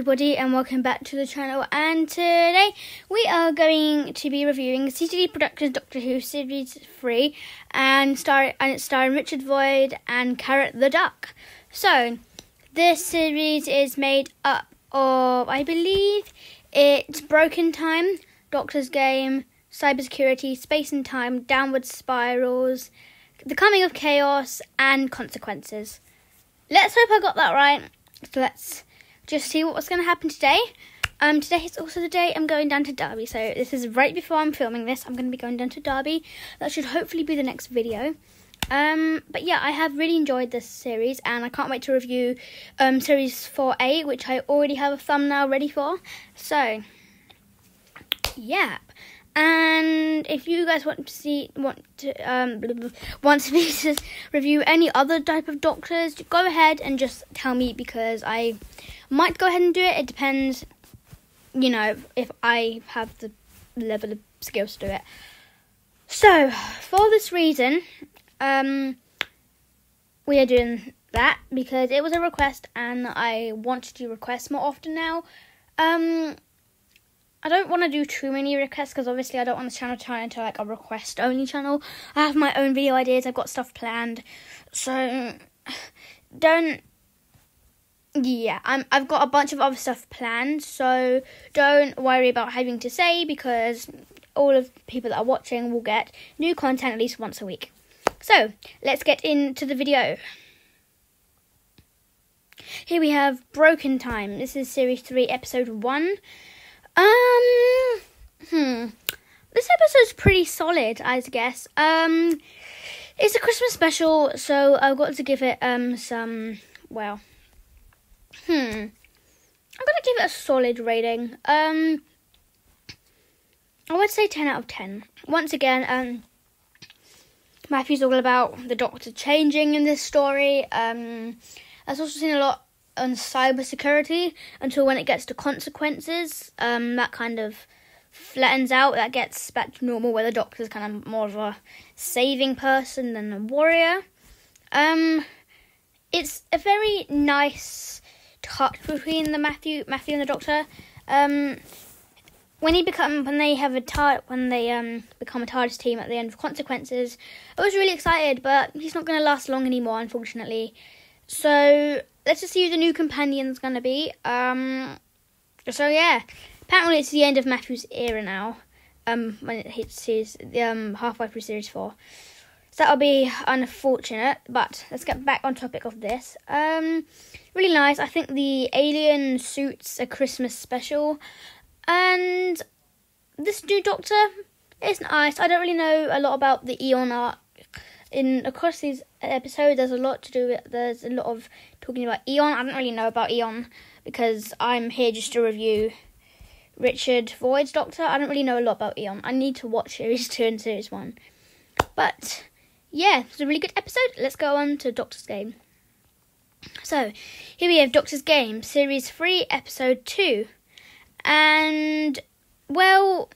everybody, and welcome back to the channel. And today we are going to be reviewing CTD Productions Doctor Who Series 3 and it's starring Richard Void and Carrot the Duck. So this series is made up of, I believe it's Broken Time, Doctor's Game, Cybersecurity, Space and Time, Downward Spirals, The Coming of Chaos, and Consequences. Let's hope I got that right. So let's just see what's going to happen today. Today is also the day I'm going down to Derby. So this is right before I'm filming this. I'm going to be going down to Derby. That should hopefully be the next video. But yeah, I have really enjoyed this series, and I can't wait to review Series 4A, which I already have a thumbnail ready for. So, yeah. And if you guys want me to review any other type of Doctors, go ahead and just tell me, because I might go ahead and do it. It depends, you know, if I have the level of skills to do it. So for this reason, we are doing that because it was a request, and I want to do requests more often now. I don't want to do too many requests because obviously I don't want this channel to turn into like a request only channel. I have my own video ideas, I've got stuff planned. So I've got a bunch of other stuff planned, so don't worry about having to say, because all of the people that are watching will get new content at least once a week. So let's get into the video. Here we have Broken Time. This is Series 3, Episode 1. This episode's pretty solid, I guess. It's a Christmas special, so I've got to give it I'm gonna give it a solid rating. I would say 10 out of 10. Once again, Matthew's all about the Doctor changing in this story. I've also seen a lot on cybersecurity until when it gets to Consequences, that kind of flattens out. That gets back to normal, where the Doctor's kind of more of a saving person than a warrior. It's a very nice touch between the Matthew and the Doctor. When they become a TARDIS team at the end of Consequences, I was really excited, but he's not going to last long anymore, unfortunately. So let's just see who the new companion's going to be. So yeah, apparently it's the end of Matthew's era now, when it hits his halfway through Series 4. So that'll be unfortunate, but let's get back on topic of this. Really nice. I think the alien suit's a Christmas special, and this new Doctor is nice. I don't really know a lot about the Eon arc. Across these episodes, there's a lot of talking about Eon. I don't really know about Eon because I'm here just to review Richard Void's Doctor. I don't really know a lot about Eon. I need to watch Series 2 and Series 1. But yeah, it's a really good episode. Let's go on to Doctor's Game. So here we have Doctor's Game, Series 3, Episode 2. And, well,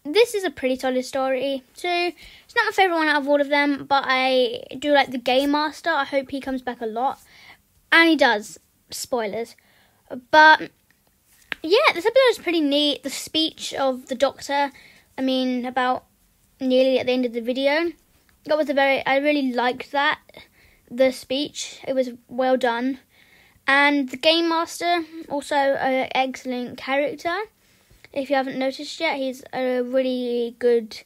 this is a pretty solid story too. It's not my favourite one out of all of them, but I do like the Game Master. I hope he comes back a lot. And he does. Spoilers. But yeah, this episode is pretty neat. The speech of the Doctor, about nearly at the end of the video, I really liked that. The speech, it was well done. And the Game Master, also an excellent character. If you haven't noticed yet, he's a really good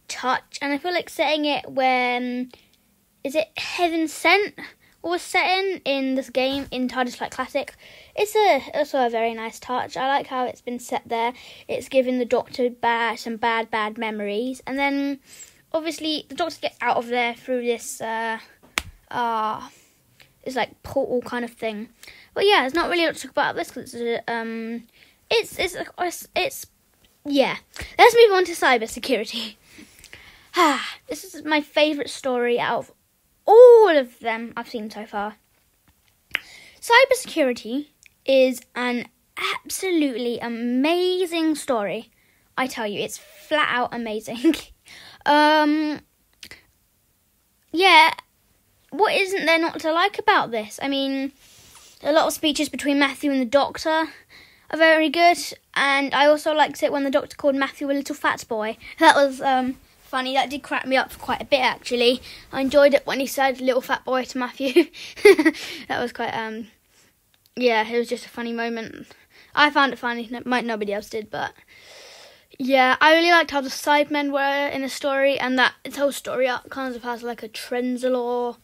touch. And I feel like setting it when, is it Heaven Sent? Was set in this game in TARDIS Flight Classic. It's also a very nice touch. I like how it's been set there. It's given the Doctor some bad memories, and then obviously the Doctor gets out of there through this it's like portal kind of thing. But yeah, there's not really a lot to talk about this because it's yeah. Let's move on to cybersecurity. This is my favourite story out of all of them I've seen so far. Cybersecurity is an absolutely amazing story. I tell you, it's flat out amazing. Yeah, what isn't there not to like about this? A lot of speeches between Matthew and the Doctor. are very good. And I also liked it when the Doctor called Matthew a little fat boy. That was funny. That did crack me up for quite a bit, actually. I enjoyed it when he said little fat boy to Matthew. That was quite, yeah, it was just a funny moment. I found it funny. Nobody else did, but yeah, I really liked how the Cybermen were in the story, and that its whole story arc kind of has like a Trenzalore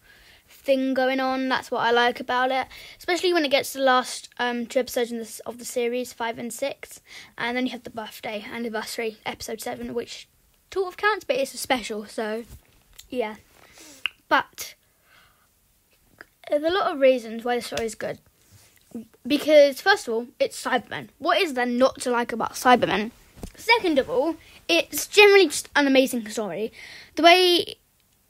thing going on. That's what I like about it, especially when it gets to the last 2 episodes of the series, 5 and 6, and then you have the birthday anniversary, episode 7, which sort of counts, but it's a special, so yeah. But there's a lot of reasons why the story is good, because first of all, it's Cybermen. What is there not to like about Cybermen? Second of all, it's generally just an amazing story. The way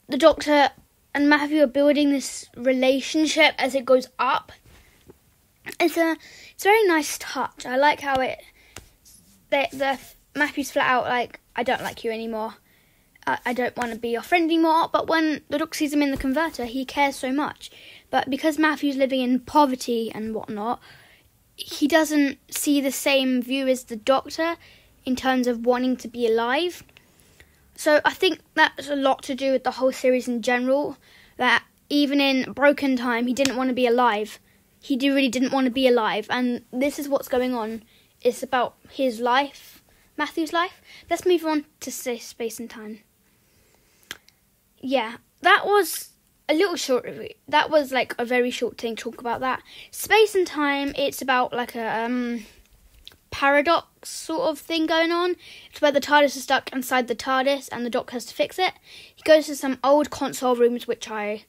the Doctor and Matthew are building this relationship as it goes up, it's a very nice touch. I like how the Matthew's flat out like, I don't like you anymore. I don't want to be your friend anymore. But when the Doctor sees him in the converter, he cares so much. But because Matthew's living in poverty and whatnot, he doesn't see the same view as the Doctor in terms of wanting to be alive. So I think that's a lot to do with the whole series in general, that even in Broken Time, he didn't want to be alive. He really didn't want to be alive, and this is what's going on. It's about his life, Matthew's life. Let's move on to Space and Time. Yeah, that was a little short review. That was like a very short thing to talk about that. Space and Time, it's about like a paradox sort of thing going on. It's where the TARDIS is stuck inside the TARDIS and the Doctor has to fix it. He goes to some old console rooms, which I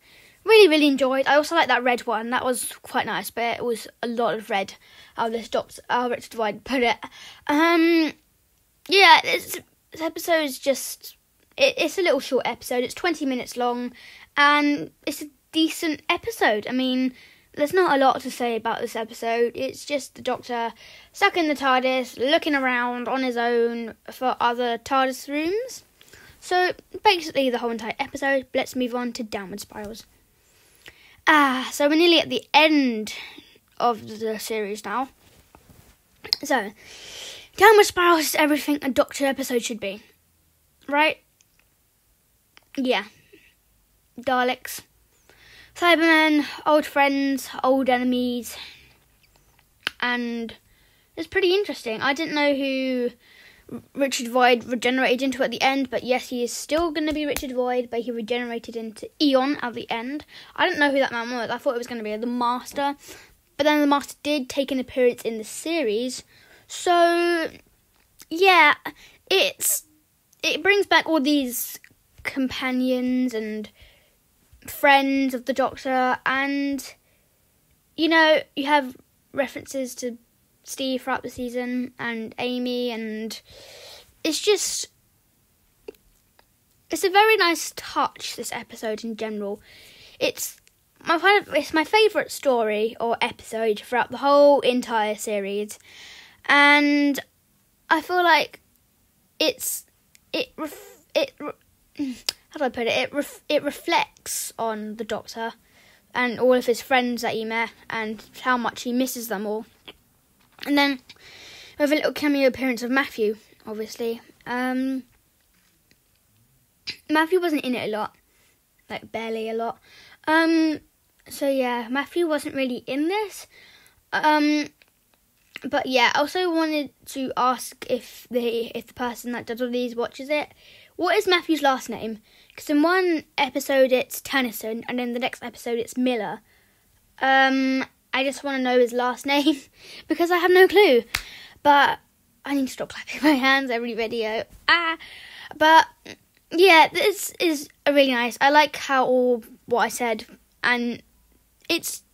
really, really enjoyed. I also like that red one. That was quite nice, but it was a lot of red. How Richard White put it. Yeah, this episode is just... It's a little short episode. It's 20 minutes long, and it's a decent episode. I mean, there's not a lot to say about this episode. It's just the Doctor stuck in the TARDIS, looking around on his own for other TARDIS rooms. So, basically the whole entire episode. Let's move on to Downward Spirals. So we're nearly at the end of the series now. So, Downward Spirals is everything a Doctor episode should be. Right? Yeah. Daleks. Cybermen, old friends, old enemies, and it's pretty interesting. I didn't know who Richard Void regenerated into at the end, but yes, he is still going to be Richard Void, but he regenerated into Eon at the end. I didn't know who that man was. I thought it was going to be the Master, but then the Master did take an appearance in the series. So, yeah, it brings back all these companions and friends of the Doctor, and you know, you have references to Steve throughout the season and Amy, and it's a very nice touch, this episode in general. It's my favourite story or episode throughout the whole entire series, and I feel like how do I put it? It reflects on the Doctor and all of his friends that he met and how much he misses them all. And then we have a little cameo appearance of Matthew, obviously. Matthew wasn't in it a lot, like barely a lot. So yeah, Matthew wasn't really in this. But yeah, I also wanted to ask if the person that does all these watches it, what is Matthew's last name? Because in one episode it's Tennyson, and in the next episode it's Miller. I just want to know his last name, because I have no clue. But I need to stop clapping my hands every video. But yeah, this is a really nice. I like what I said, and it's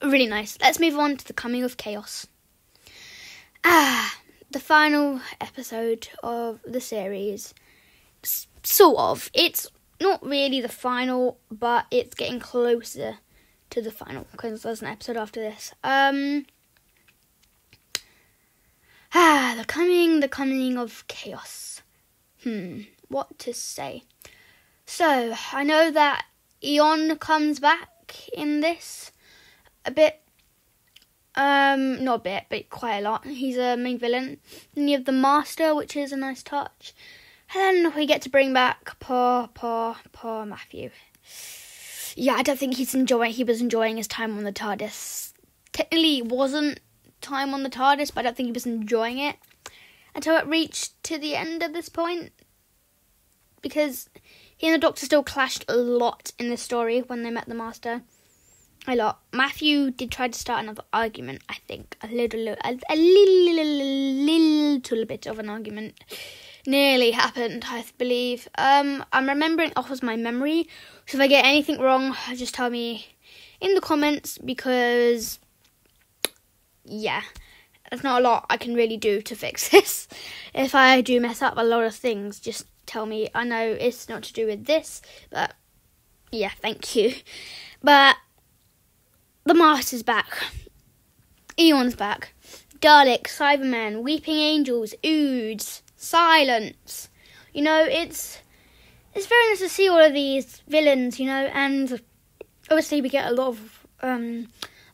really nice. Let's move on to the Coming of Chaos. The final episode of the series. Sort of. It's not really the final, but it's getting closer to the final, because there's an episode after this. The coming of Chaos. What to say? So, I know that Eon comes back in this a bit. Not a bit, but quite a lot. He's a main villain. Then you have the Master, which is a nice touch. And then we get to bring back poor Matthew. Yeah, I don't think he was enjoying his time on the TARDIS. Technically, it wasn't time on the TARDIS, but I don't think he was enjoying it until it reached to the end of this point. Because he and the Doctor still clashed a lot in this story when they met the Master. A lot. Matthew did try to start another argument, I think. A little bit of an argument. Nearly happened, I believe. I'm remembering off of my memory. So if I get anything wrong, just tell me in the comments, because, yeah, there's not a lot I can really do to fix this. If I do mess up a lot of things, just tell me. I know it's not to do with this, but, yeah, thank you. But the Master's back. Eon's back. Daleks, Cybermen, Weeping Angels, Oods, Silence. You know, it's very nice to see all of these villains, you know, and obviously we get a lot of a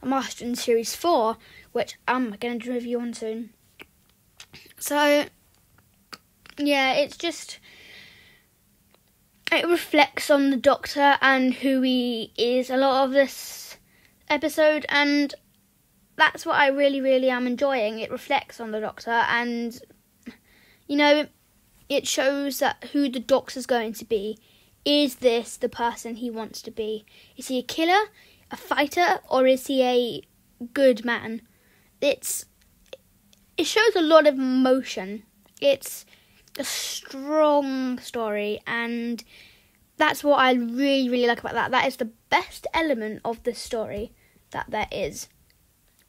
Master in Series 4, which I'm going to review on soon. So, yeah, it reflects on the Doctor and who he is, a lot of this episode, and that's what I really, really am enjoying. It reflects on the Doctor, and, you know, it shows that who the Doctor's going to be. Is this the person he wants to be? Is he a killer, a fighter, or is he a good man? It shows a lot of emotion. It's a strong story, and that's what I really, really like about that. That is the best element of this story that there is.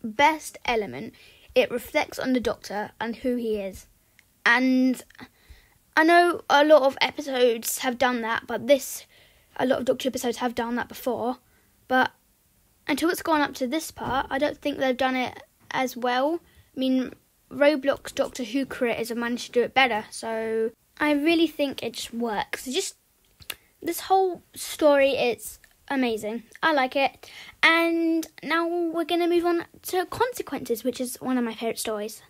Best element. It reflects on the Doctor and who he is. And I know a lot of episodes have done that, but a lot of Doctor episodes have done that before. But until it's gone up to this part, I don't think they've done it as well. I mean, Roblox Doctor Who creators have managed to do it better, so I really think it just works. This whole story is amazing. I like it. And now we're going to move on to Consequences, which is one of my favourite stories.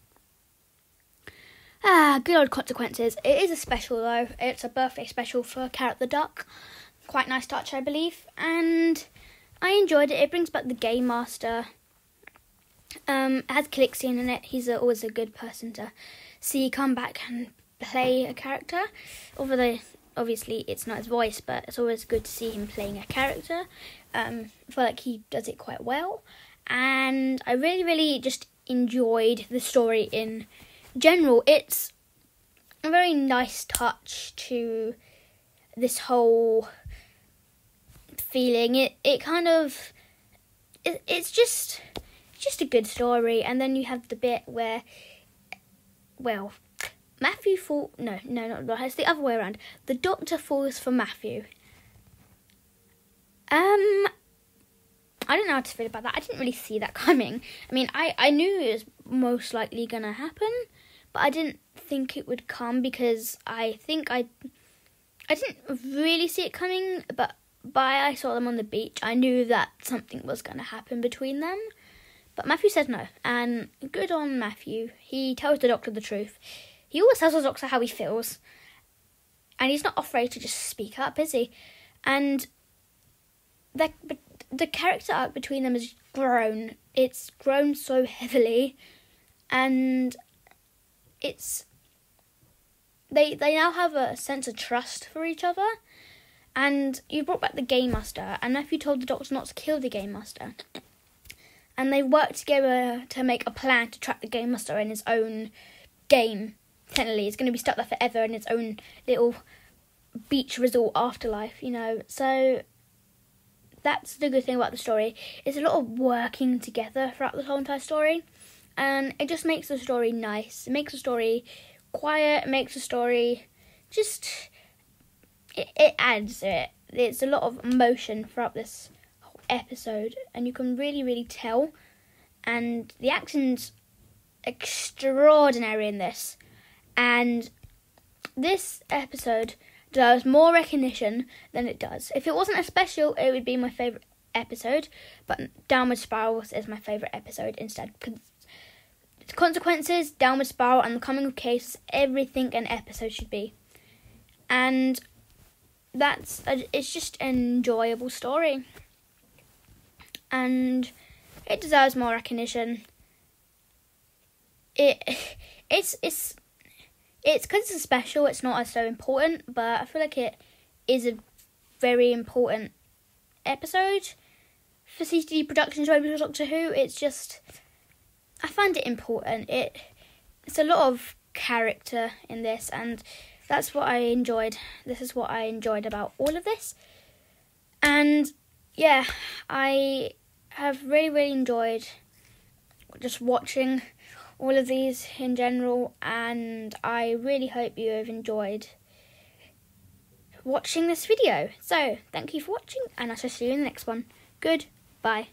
Good old Consequences. It is a special though. It's a birthday special for Carrot the Duck. Quite nice touch, I believe. And I enjoyed it. It brings back the Game Master. It has Calixian in it. He's always a good person to see come back and play a character. Although obviously it's not his voice, but it's always good to see him playing a character. I feel like he does it quite well. And I really, really just enjoyed the story in general. It's a very nice touch to this whole feeling. It's just a good story. And then you have the bit where, well, Matthew it's the other way around. The Doctor falls for Matthew. I don't know how to feel about that. I didn't really see that coming. I mean, I knew it was most likely going to happen, but I didn't think it would come, because I didn't really see it coming, but I saw them on the beach, I knew that something was going to happen between them. But Matthew says no, and good on Matthew. He tells the Doctor the truth. He always tells the Doctor how he feels, and he's not afraid to just speak up, is he? And the character arc between them has grown. It's grown so heavily, and they now have a sense of trust for each other. And you brought back the Game Master, and Matthew told the Doctor not to kill the Game Master. And they worked together to make a plan to trap the Game Master in his own game. Technically, it's going to be stuck there forever in its own little beach resort afterlife, you know. So that's the good thing about the story. It's a lot of working together throughout the whole entire story. And it just makes the story nice. It makes the story quiet. It makes the story just... It adds to it. There's a lot of emotion throughout this whole episode. And you can really, really tell. And the action's extraordinary in this. And this episode deserves more recognition than it does. If it wasn't a special, it would be my favourite episode, but Downward Spirals is my favourite episode instead. The Consequences, Downward Spiral, and The Coming of Chaos is everything an episode should be. And it's just an enjoyable story. And it deserves more recognition. It's because it's special, it's not as so important, but I feel like it is a very important episode for CTD Productions Roblox Doctor Who. It's just, I find it important. It's a lot of character in this, and that's what I enjoyed. This is what I enjoyed about all of this. And yeah, I have really, really enjoyed just watching all of these in general, and I really hope you have enjoyed watching this video. So, thank you for watching, and I shall see you in the next one. Goodbye.